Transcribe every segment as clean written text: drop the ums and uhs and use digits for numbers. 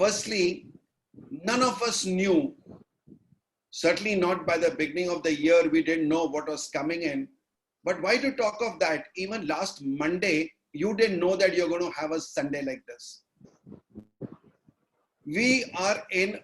Firstly, none of us knew, certainly not by the beginning of the year, we didn't know what was coming in. But why to talk of that? Even last Monday, you didn't know that you're going to have a Sunday like this. We are in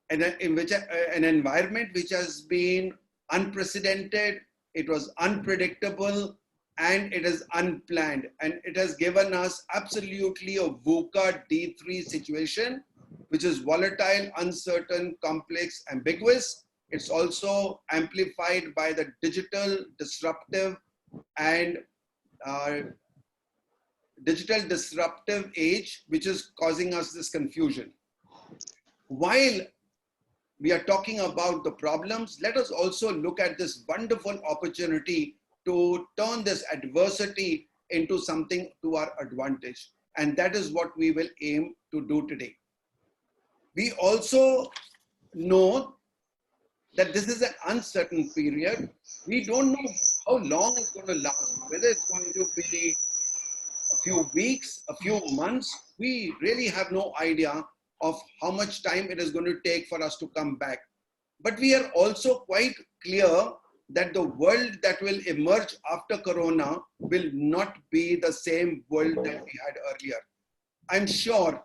an environment which has been unprecedented, it was unpredictable, and it is unplanned. And it has given us absolutely a VUCA D3 situation, which is volatile, uncertain, complex, ambiguous. It's also amplified by the digital disruptive and age, which is causing us this confusion. While we are talking about the problems, let us also look at this wonderful opportunity to turn this adversity into something to our advantage. And that is what we will aim to do today. We also know that this is an uncertain period. We don't know how long it's going to last, whether it's going to be a few weeks, a few months. We really have no idea of how much time it is going to take for us to come back. But we are also quite clear that the world that will emerge after Corona will not be the same world that we had earlier. I'm sure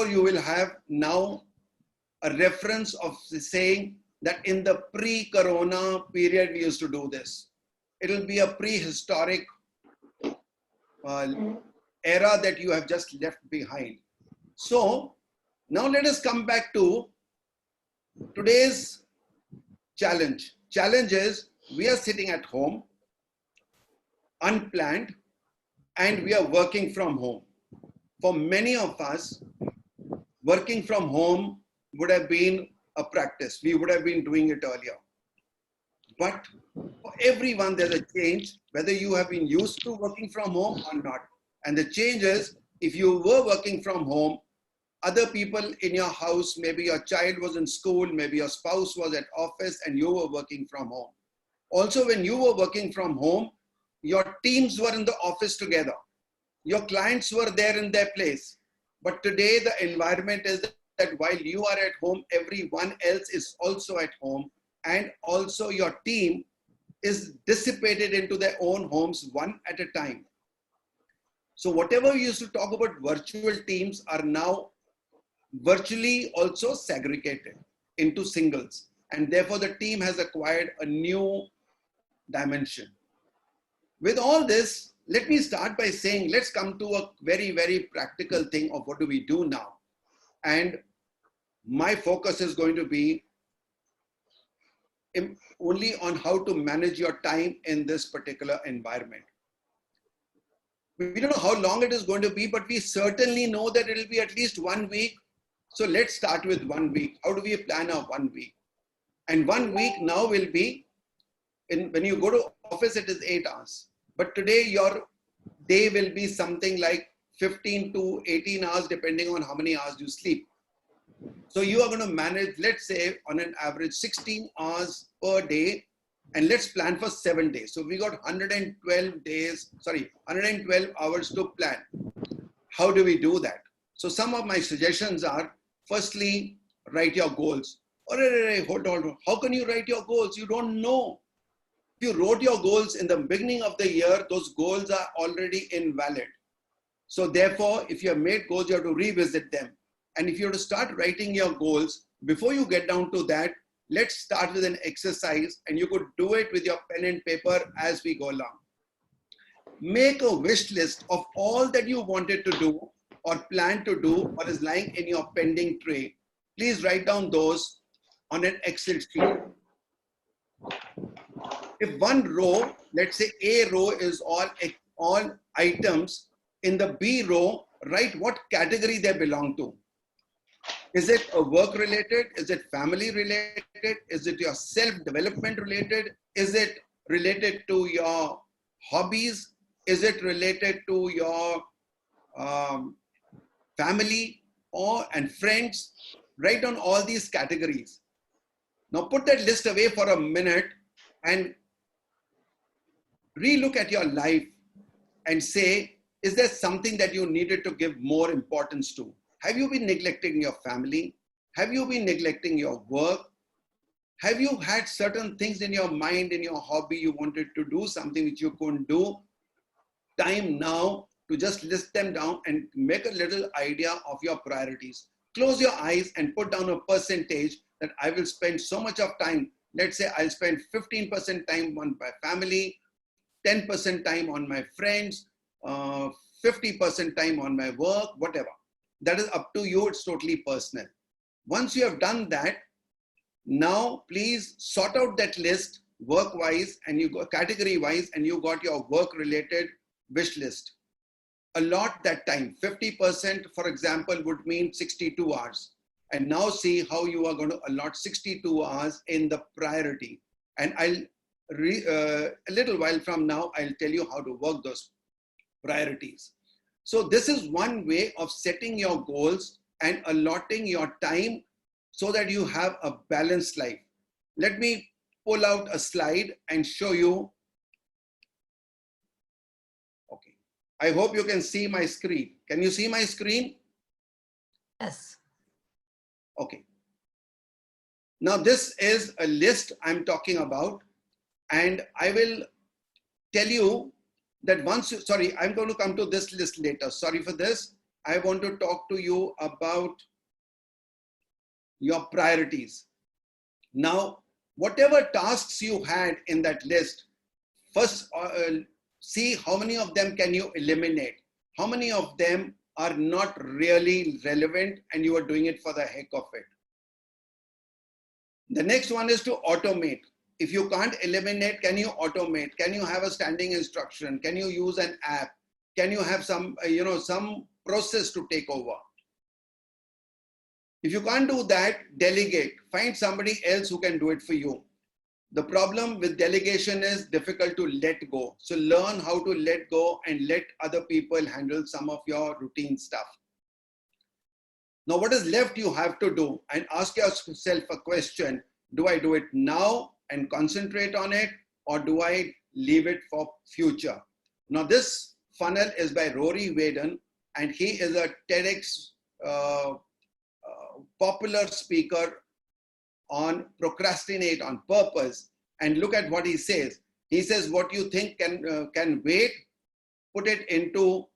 you will have now a reference of saying that in the pre-Corona period, we used to do this. It'll be a prehistoric era that you have just left behind. So now let us come back to today's challenge. Challenge is we are sitting at home, unplanned, and we are working from home. For many of us, working from home would have been a practice. We would have been doing it earlier. But for everyone, there's a change, whether you have been used to working from home or not. And the change is, if you were working from home, other people in your house, maybe your child was in school, maybe your spouse was at office and you were working from home. Also, when you were working from home, your teams were in the office together. Your clients were there in their place. But today, the environment is that while you are at home, everyone else is also at home. And also your team is dissipated into their own homes one at a time. So whatever we used to talk about virtual teams are now virtually also segregated into singles. And therefore the team has acquired a new dimension. With all this, let me start by saying, let's come to a very, very practical thing of what do we do now. And my focus is going to be only on how to manage your time in this particular environment. We don't know how long it is going to be, but we certainly know that it will be at least 1 week. So let's start with 1 week. How do we plan our 1 week? And 1 week now will be, when you go to office, it is 8 hours. But today your day will be something like 15 to 18 hours, depending on how many hours you sleep. So you are going to manage, let's say on an average 16 hours per day, and let's plan for 7 days. So we got 112 hours to plan. How do we do that? So some of my suggestions are, firstly, write your goals. Hold on. How can you write your goals? You don't know. If you wrote your goals in the beginning of the year, those goals are already invalid. So therefore, if you have made goals, you have to revisit them. And if you have to start writing your goals, before you get down to that, let's start with an exercise, and you could do it with your pen and paper as we go along. Make a wish list of all that you wanted to do or plan to do or is lying in your pending tray. Please write down those on an Excel sheet. If one row, let's say A row is all items, in the B row, write what category they belong to. Is it a work related? Is it family related? Is it your self-development related? Is it related to your hobbies? Is it related to your family and friends? Write down all these categories. Now put that list away for a minute and relook at your life and say, Is there something that you needed to give more importance to? Have you been neglecting your family? Have you been neglecting your work? Have you had certain things in your mind, in your hobby, you wanted to do something which you couldn't do? Time now to just list them down and make a little idea of your priorities. Close your eyes and put down a percentage that I will spend so much of time. Let's say I'll spend 15% time on my family, 10% time on my friends, 50% time on my work, whatever. That is up to you. It's totally personal. Once you have done that, now please sort out that list work-wise and you go category-wise, and you got your work-related wish list. Allot that time. 50%, for example, would mean 62 hours. And now see how you are going to allot 62 hours in the priority. And a little while from now, I'll tell you how to work those priorities. So this is one way of setting your goals and allotting your time so that you have a balanced life. Let me pull out a slide and show you. Okay. I hope you can see my screen. Can you see my screen? Yes. Okay. Now this is a list I'm talking about, and I will tell you that once, sorry, I'm going to come to this list later. Sorry for this. I want to talk to you about your priorities. Now, whatever tasks you had in that list, first see how many of them can you eliminate. How many of them are not really relevant and you are doing it for the heck of it. The next one is to automate. If you can't eliminate, can you automate? Can you have a standing instruction? Can you use an app? Can you have some, some process to take over? If you can't do that, delegate. Find somebody else who can do it for you. The problem with delegation is difficult to let go. So learn how to let go and let other people handle some of your routine stuff. Now, what is left you have to do, and ask yourself a question. Do I do it now and concentrate on it, or do I leave it for future? Now, this funnel is by Rory Vaden, and he is a TEDx popular speaker on procrastinate on purpose. And look at what he says. He says, what you think can wait, put it into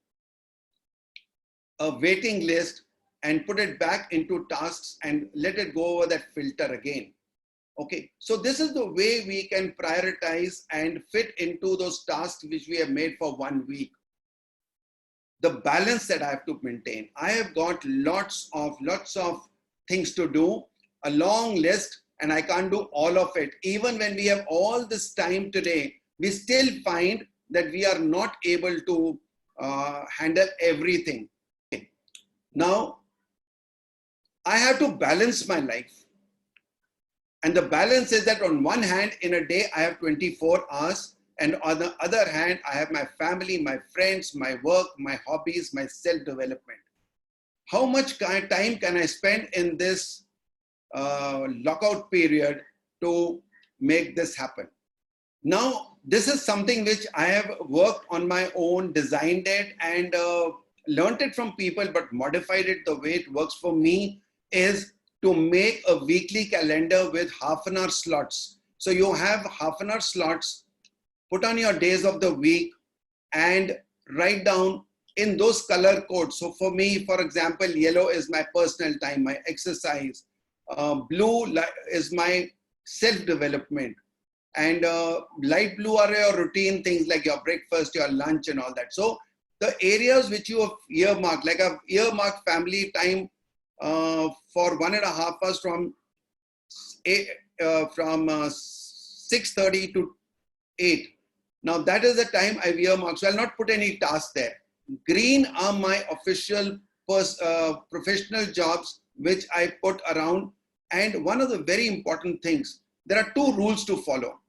a waiting list and put it back into tasks and let it go over that filter again. Okay, so this is the way we can prioritize and fit into those tasks which we have made for 1 week. The balance that I have to maintain. I have got lots of things to do, a long list, and I can't do all of it. Even when we have all this time today, we still find that we are not able to handle everything. Okay. Now, I have to balance my life. And the balance is that on one hand, in a day, I have 24 hours. And on the other hand, I have my family, my friends, my work, my hobbies, my self-development. How much time can I spend in this lockout period to make this happen? Now, this is something which I have worked on my own, designed it, and learned it from people, but modified it the way it works for me is to make a weekly calendar with half-an-hour slots. So you have half-an-hour slots, put on your days of the week, and write down in those color codes. So for me, for example, yellow is my personal time, my exercise. Blue is my self-development. And light blue are your routine things like your breakfast, your lunch and all that. So the areas which you have earmarked, like I've earmarked family time for 1.5 hours from 6:30 to 8. Now that is the time I've earmarked. So I'll not put any tasks there. Green are my official professional jobs, which I put around. And one of the very important things, there are 2 rules to follow.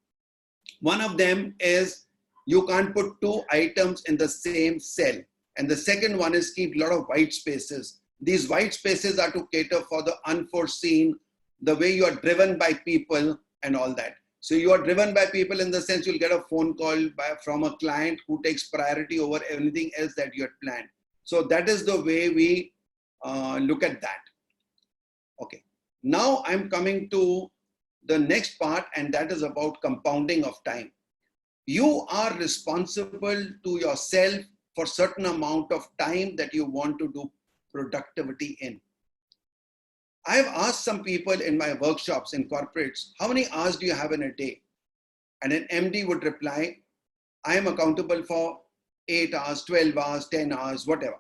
One of them is you can't put 2 items in the same cell. And the second one is keep a lot of white spaces. These white spaces are to cater for the unforeseen, the way you are driven by people and all that. So you are driven by people in the sense you'll get a phone call from a client who takes priority over anything else that you had planned. So that is the way we look at that. Okay. Now I'm coming to the next part, and that is about compounding of time. You are responsible to yourself for certain amount of time that you want to do productivity in. I have asked some people in my workshops in corporates, how many hours do you have in a day? And an MD would reply, I am accountable for 8 hours, 12 hours, 10 hours, whatever.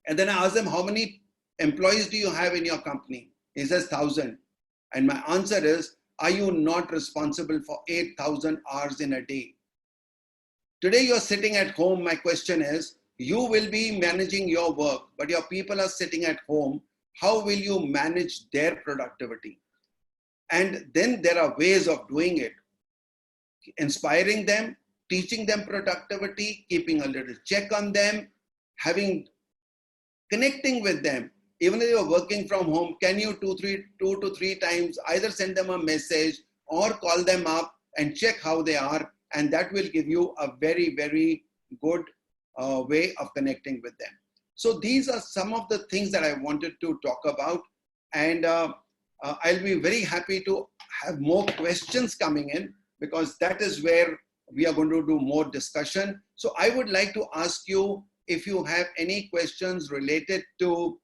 And then I ask them, how many employees do you have in your company? He says 1,000. And my answer is, are you not responsible for 8,000 hours in a day? Today you're sitting at home. My question is, you will be managing your work, but your people are sitting at home. How will you manage their productivity? And then there are ways of doing it. Inspiring them, teaching them productivity, keeping a little check on them, connecting with them. Even if you're working from home, can you two to three times either send them a message or call them up and check how they are? And that will give you a very, very good way of connecting with them. So these are some of the things that I wanted to talk about. And I'll be very happy to have more questions coming in, because that is where we are going to do more discussion. So I would like to ask you if you have any questions related to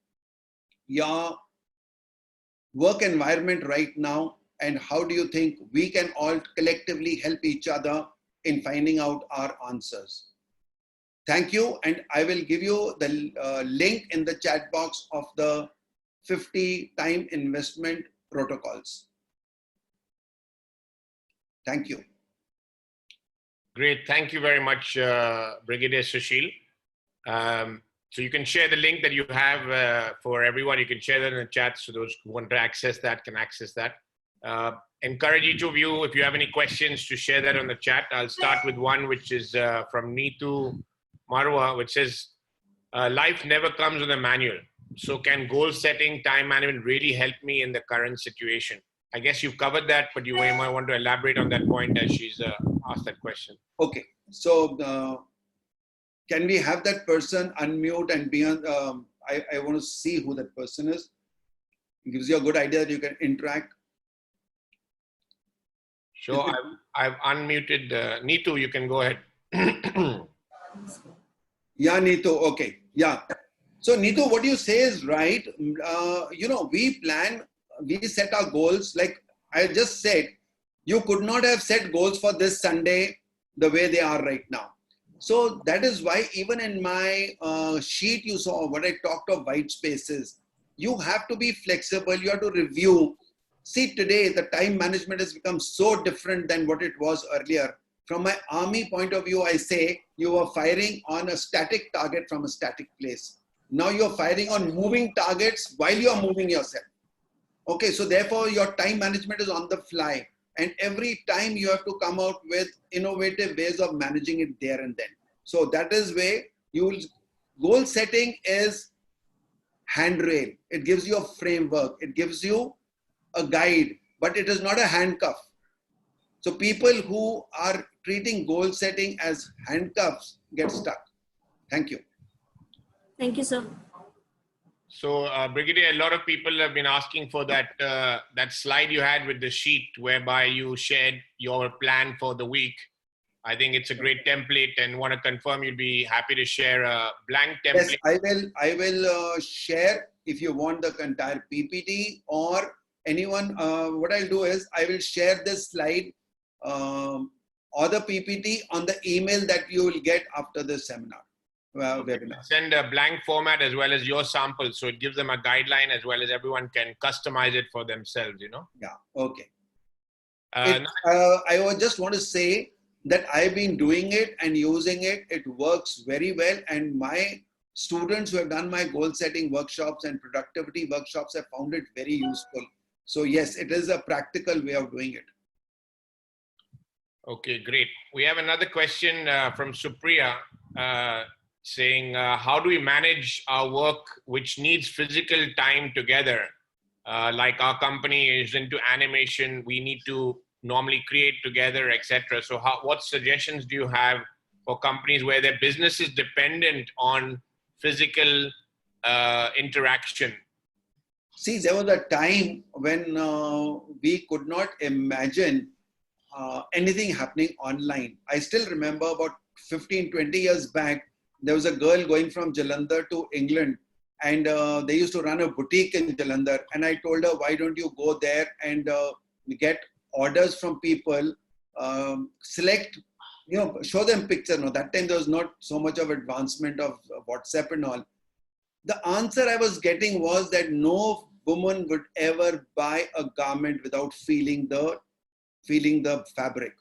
your work environment right now, and how do you think we can all collectively help each other in finding out our answers. Thank you, and I will give you the link in the chat box of the 50 time investment protocols. Thank you. Great, thank you very much, Brigadier Sushil. So you can share the link that you have for everyone. You can share that in the chat, so those who want to access that can access that. Encourage each of you, if you have any questions, to share that on the chat. I'll start with one which is from Neetu Marwa, which says, life never comes with a manual. So can goal setting, time management really help me in the current situation? I guess you've covered that, but you might want to elaborate on that point as she's asked that question. Okay, so can we have that person unmute and be on? I want to see who that person is. It gives you a good idea that you can interact. Sure, I've unmuted Neetu. You can go ahead. Yeah, Neetu. Okay. Yeah. So Neetu, what you say is right. We set our goals. Like I just said, you could not have set goals for this Sunday the way they are right now. So that is why even in my sheet, you saw what I talked of white spaces. You have to be flexible. You have to review. See, today, the time management has become so different than what it was earlier. From my army point of view, I say you were firing on a static target from a static place. Now you're firing on moving targets while you are moving yourself. Okay, so therefore your time management is on the fly. And every time you have to come out with innovative ways of managing it there and then. So that is where goal setting is handrail. It gives you a framework. It gives you a guide, but it is not a handcuff. So people who are treating goal setting as handcuffs get stuck. Thank you. Thank you, sir. So, Brigadier, a lot of people have been asking for that that slide you had with the sheet whereby you shared your plan for the week. I think it's a great template, and want to confirm you'd be happy to share a blank template. Yes, I will share if you want the entire PPT, or anyone. What I'll do is I will share this slide or the PPT on the email that you will get after the seminar. Webinar. Send a blank format as well as your sample, so it gives them a guideline as well as everyone can customize it for themselves, you know? Yeah, okay. I just want to say that I've been doing it and using it. It works very well. And my students who have done my goal setting workshops and productivity workshops have found it very useful. So yes, it is a practical way of doing it. Okay, great. We have another question from Supriya. Saying, how do we manage our work which needs physical time together? Like our company is into animation, we need to normally create together, etc. So what suggestions do you have for companies where their business is dependent on physical interaction? See, there was a time when we could not imagine anything happening online. I still remember about 15, 20 years back, there was a girl going from Jalandhar to England, and they used to run a boutique in Jalandhar. And I told her, why don't you go there and get orders from people, select, show them picture. No, that time there was not so much of advancement of WhatsApp and all. The answer I was getting was that no woman would ever buy a garment without feeling the fabric.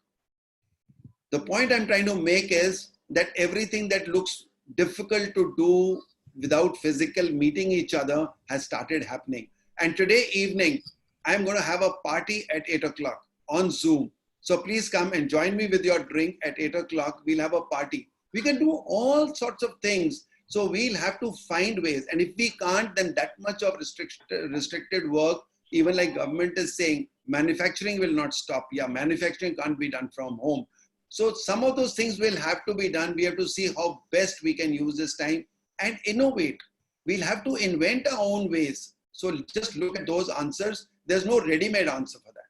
The point I'm trying to make is that everything that looks difficult to do without physical meeting each other has started happening. And today evening, I'm going to have a party at 8 o'clock on Zoom. So please come and join me with your drink at 8 o'clock. We'll have a party. We can do all sorts of things. So we'll have to find ways. And if we can't, then that much of restricted work, even like government is saying, manufacturing will not stop. Yeah, manufacturing can't be done from home. So some of those things will have to be done. We have to see how best we can use this time and innovate. We'll have to invent our own ways. So just look at those answers. There's no ready-made answer for that.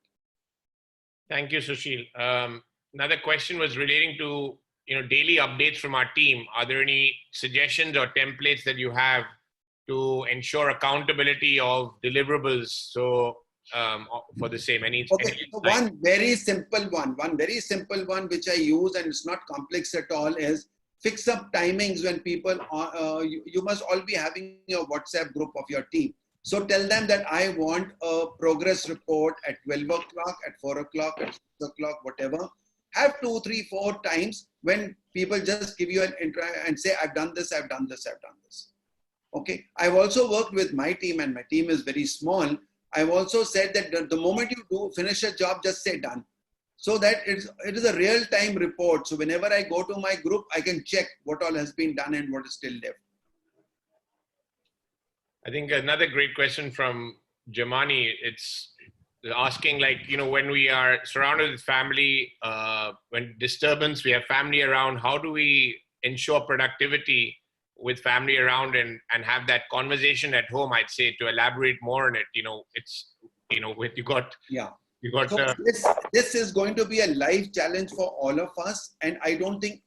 Thank you, Sushil. Another question was relating to daily updates from our team. Are there any suggestions or templates that you have to ensure accountability of deliverables? So for the same, any so one very simple one which I use, and it's not complex at all, is fix up timings when people you must all be having your WhatsApp group of your team. So tell them that I want a progress report at 12 o'clock, at 4 o'clock, at 6 o'clock, whatever. Have 2, 3, 4 times when people just give you an intro and say, I've done this, I've done this, I've done this. Okay. I've also worked with my team, and my team is very small. I've also said that the moment you finish a job, just say done. So that it is a real-time report. So whenever I go to my group, I can check what all has been done and what is still left. I think another great question from Jamani, it's asking, like, when we are surrounded with family, when disturbance, we have family around, how do we ensure productivity with family around and have that conversation at home? I'd say, to elaborate more on it, So this is going to be a life challenge for all of us. And I don't think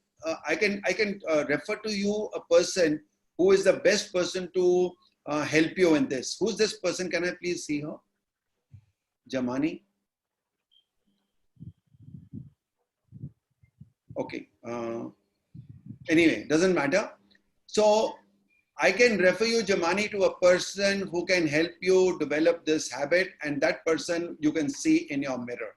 I can refer to you a person who is the best person to help you in this. Who's this person? Can I please see her? Jamani. Okay. Anyway, doesn't matter. So I can refer you, Jamani, to a person who can help you develop this habit, and that person you can see in your mirror.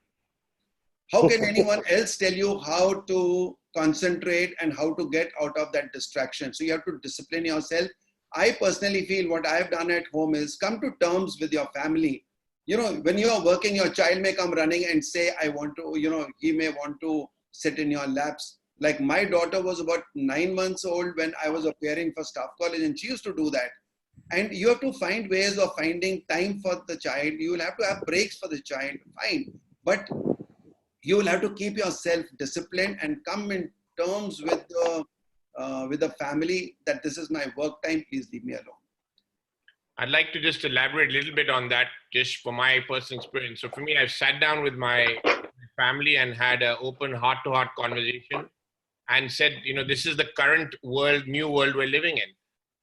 How can anyone else tell you how to concentrate and how to get out of that distraction? So you have to discipline yourself. I personally feel what I've done at home is come to terms with your family. When you are working, your child may come running and say, I want to, he may want to sit in your laps. Like my daughter was about 9 months old when I was appearing for staff college, and she used to do that. And you have to find ways of finding time for the child. You will have to have breaks for the child, fine. But you will have to keep yourself disciplined and come in terms with the family that this is my work time, please leave me alone. I'd like to just elaborate a little bit on that, just for my personal experience. So for me, I've sat down with my family and had an open heart-to-heart conversation and said, this is the current world, new world we're living in.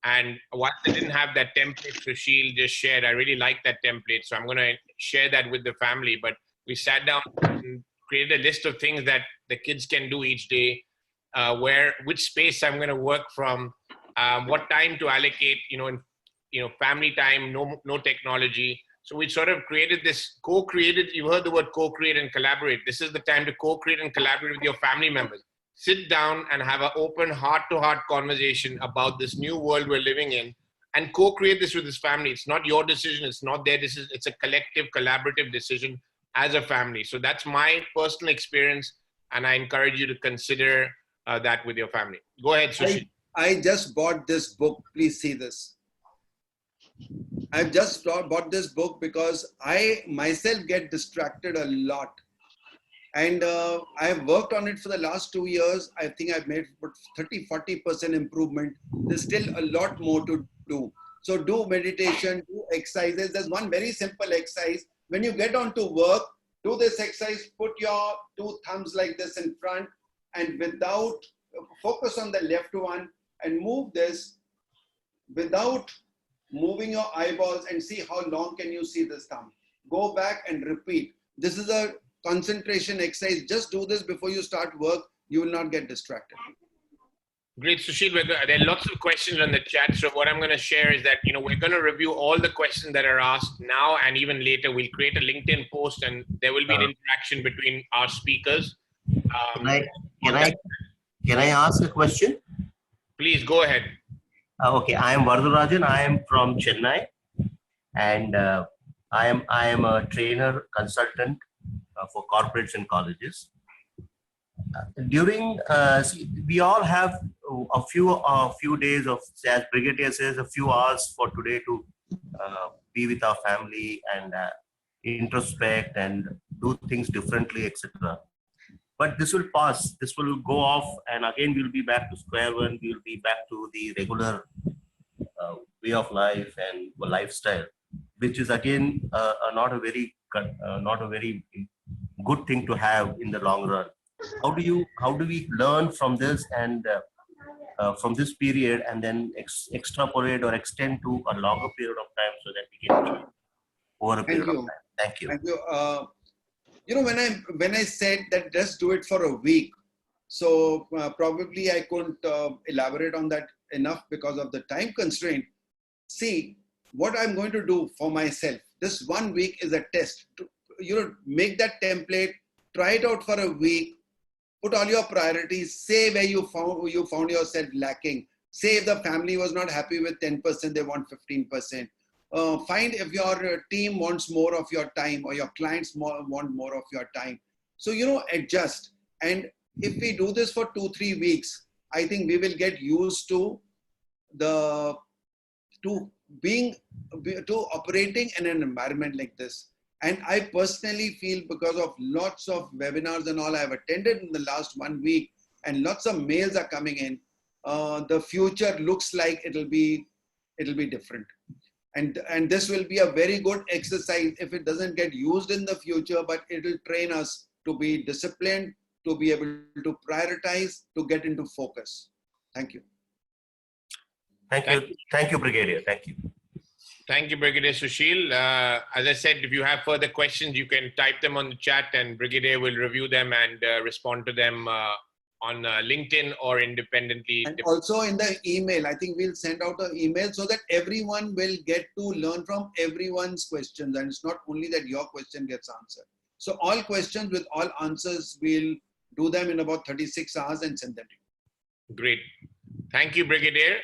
And while I didn't have that template Sushil just shared, I really like that template. So I'm going to share that with the family. But we sat down and created a list of things that the kids can do each day, which space I'm going to work from, what time to allocate, family time, no technology. So we sort of created this co-created, you heard the word co-create and collaborate. This is the time to co-create and collaborate with your family members. Sit down and have an open heart-to-heart conversation about this new world we're living in and co-create this with this family. It's not your decision. It's not their decision. It's a collective, collaborative decision as a family. So that's my personal experience. And I encourage you to consider that with your family. Go ahead, Sushil. I just bought this book. Please see this. I've just bought this book because I myself get distracted a lot. And I have worked on it for the last 2 years. I think I've made 30-40% improvement. There's still a lot more to do. So do meditation, do exercises. There's one very simple exercise. When you get on to work, do this exercise, put your 2 thumbs like this in front and without, focus on the left one and move this without moving your eyeballs and see how long can you see this thumb. Go back and repeat. This is a concentration exercise. Just do this before you start work. You will not get distracted. Great, Sushil. There are lots of questions on the chat. So what I'm going to share is that, we're going to review all the questions that are asked now and even later. We'll create a LinkedIn post and there will be an interaction between our speakers. Can I ask a question? Please go ahead. Okay, I am Vardarajan. I am from Chennai, and I am a trainer consultant for corporates and colleges. We all have a few days of, as Brigadier says, a few hours for today to be with our family and introspect and do things differently, etc. But this will pass. This will go off, and again we'll be back to square one. We'll be back to the regular way of life and lifestyle, which is again not a very good thing to have in the long run. How do we learn from this and from this period and then extrapolate or extend to a longer period of time so that we can achieve over a period of time? Thank you. Thank you. When I said that just do it for a week, so probably I couldn't elaborate on that enough because of the time constraint. See, what I'm going to do for myself, this 1 week is a test. Make that template, try it out for a week, put all your priorities, say where you found yourself lacking. Say if the family was not happy with 10%, they want 15%. Find if your team wants more of your time or your clients want more of your time. So, adjust. And if we do this for 2-3 weeks, I think we will get used to operating in an environment like this. And I personally feel, because of lots of webinars and all I've attended in the last 1 week, and lots of mails are coming in, the future looks like it'll be different. And this will be a very good exercise if it doesn't get used in the future, but it'll train us to be disciplined, to be able to prioritize, to get into focus. Thank you. Thank you, Brigadier. Thank you. Thank you, Brigadier Sushil. As I said, if you have further questions, you can type them on the chat and Brigadier will review them and respond to them on LinkedIn or independently. And also in the email, I think we'll send out an email so that everyone will get to learn from everyone's questions. And it's not only that your question gets answered. So all questions with all answers, we'll do them in about 36 hours and send them to you. Great. Thank you, Brigadier.